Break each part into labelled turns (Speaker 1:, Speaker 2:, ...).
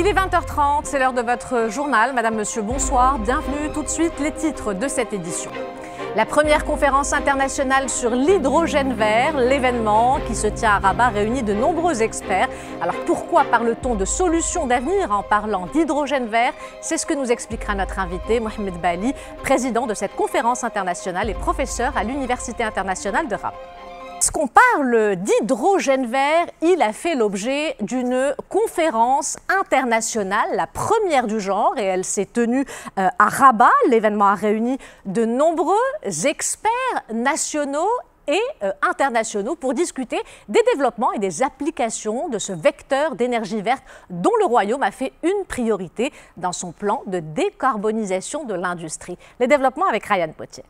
Speaker 1: Il est 20h30, c'est l'heure de votre journal. Madame, monsieur, bonsoir. Bienvenue. Tout de suite, les titres de cette édition. La première conférence internationale sur l'hydrogène vert, l'événement qui se tient à Rabat réunit de nombreux experts. Alors pourquoi parle-t-on de solutions d'avenir en parlant d'hydrogène vert? C'est ce que nous expliquera notre invité, Mohamed Bali, président de cette conférence internationale et professeur à l'Université internationale de Rabat. Lorsqu'on parle d'hydrogène vert, il a fait l'objet d'une conférence internationale, la première du genre, et elle s'est tenue à Rabat. L'événement a réuni de nombreux experts nationaux et internationaux pour discuter des développements et des applications de ce vecteur d'énergie verte dont le Royaume a fait une priorité dans son plan de décarbonisation de l'industrie. Les développements avec Ryan Potier.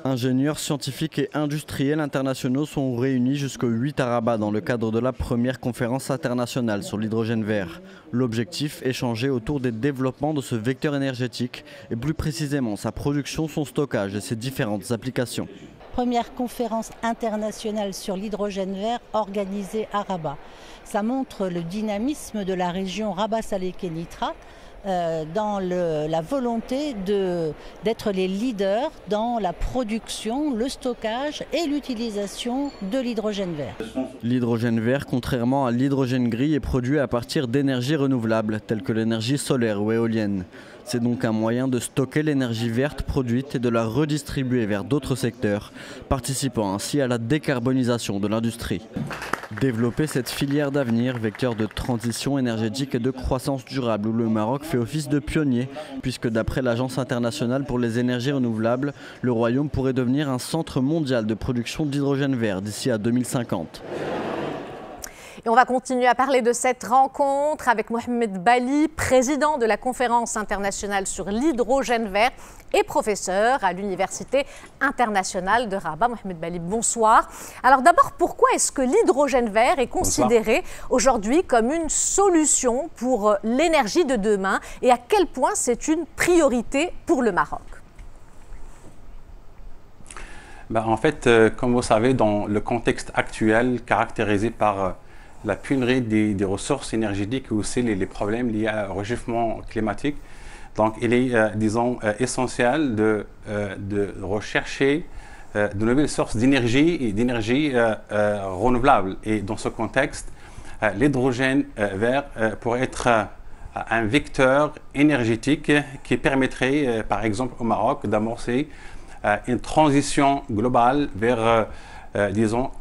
Speaker 2: Ingénieurs, scientifiques et industriels internationaux sont réunis jusqu'au 8 à Rabat dans le cadre de la première conférence internationale sur l'hydrogène vert. L'objectif, échanger autour des développements de ce vecteur énergétique et plus précisément sa production, son stockage et ses différentes applications.
Speaker 3: Première conférence internationale sur l'hydrogène vert organisée à Rabat. Ça montre le dynamisme de la région Rabat-Salé-Kénitra dans la volonté d'être les leaders dans la production, le stockage et l'utilisation de l'hydrogène vert.
Speaker 2: L'hydrogène vert, contrairement à l'hydrogène gris, est produit à partir d'énergies renouvelables, telles que l'énergie solaire ou éolienne. C'est donc un moyen de stocker l'énergie verte produite et de la redistribuer vers d'autres secteurs, participant ainsi à la décarbonisation de l'industrie. Développer cette filière d'avenir, vecteur de transition énergétique et de croissance durable, où le Maroc fait office de pionnier, puisque d'après l'Agence internationale pour les énergies renouvelables, le Royaume pourrait devenir un centre mondial de production d'hydrogène vert d'ici à 2050.
Speaker 1: Et on va continuer à parler de cette rencontre avec Mohamed Bali, président de la conférence internationale sur l'hydrogène vert et professeur à l'Université internationale de Rabat. Mohamed Bali, bonsoir. Alors d'abord, pourquoi est-ce que l'hydrogène vert est considéré aujourd'hui comme une solution pour l'énergie de demain et à quel point c'est une priorité pour le Maroc?
Speaker 4: En fait, comme vous savez, dans le contexte actuel caractérisé par la pénurie des ressources énergétiques et aussi les problèmes liés au réchauffement climatique. Donc, il est, essentiel de rechercher de nouvelles sources d'énergie et d'énergie renouvelable. Et dans ce contexte, l'hydrogène vert pourrait être un vecteur énergétique qui permettrait, par exemple, au Maroc d'amorcer une transition globale vers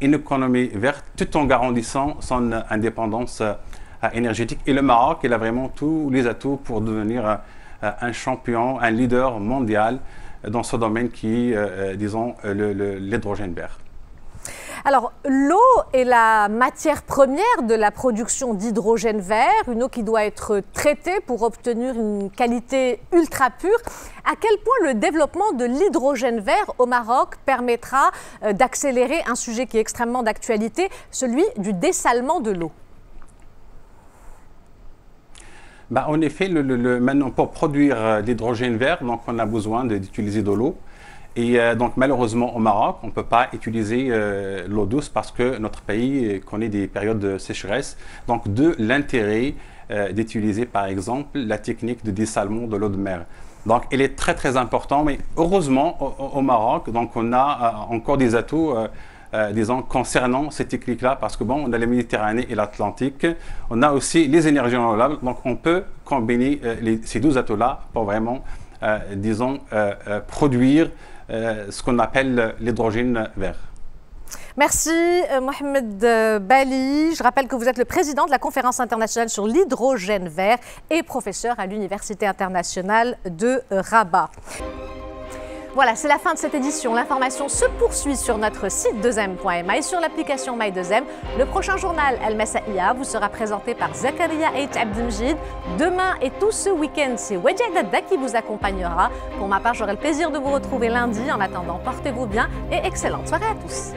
Speaker 4: une économie verte tout en garantissant son indépendance énergétique. Et le Maroc, il a vraiment tous les atouts pour devenir un champion, un leader mondial dans ce domaine qui est, l'hydrogène vert.
Speaker 1: Alors, l'eau est la matière première de la production d'hydrogène vert, une eau qui doit être traitée pour obtenir une qualité ultra pure. À quel point le développement de l'hydrogène vert au Maroc permettra d'accélérer un sujet qui est extrêmement d'actualité, celui du dessalement de l'eau?
Speaker 4: En effet, maintenant, pour produire l'hydrogène vert, donc, on a besoin d'utiliser de l'eau. Et donc malheureusement au Maroc, on ne peut pas utiliser l'eau douce parce que notre pays connaît des périodes de sécheresse. Donc de l'intérêt d'utiliser par exemple la technique de dessalement de l'eau de mer. Donc il est très très important, mais heureusement au Maroc, donc on a encore des atouts concernant ces techniques-là parce que bon, on a la Méditerranée et l'Atlantique, on a aussi les énergies renouvelables, donc on peut combiner ces deux atouts-là pour vraiment, produire ce qu'on appelle l'hydrogène vert.
Speaker 1: Merci Mohamed Bali. Je rappelle que vous êtes le président de la conférence internationale sur l'hydrogène vert et professeur à l'Université internationale de Rabat. Voilà, c'est la fin de cette édition. L'information se poursuit sur notre site 2m.ma et sur l'application My2m. Le prochain journal El Messaïa vous sera présenté par Zakaria H. Abdelmjid. Demain et tout ce week-end, c'est Wedjah Dadda qui vous accompagnera. Pour ma part, j'aurai le plaisir de vous retrouver lundi. En attendant, portez-vous bien et excellente soirée à tous.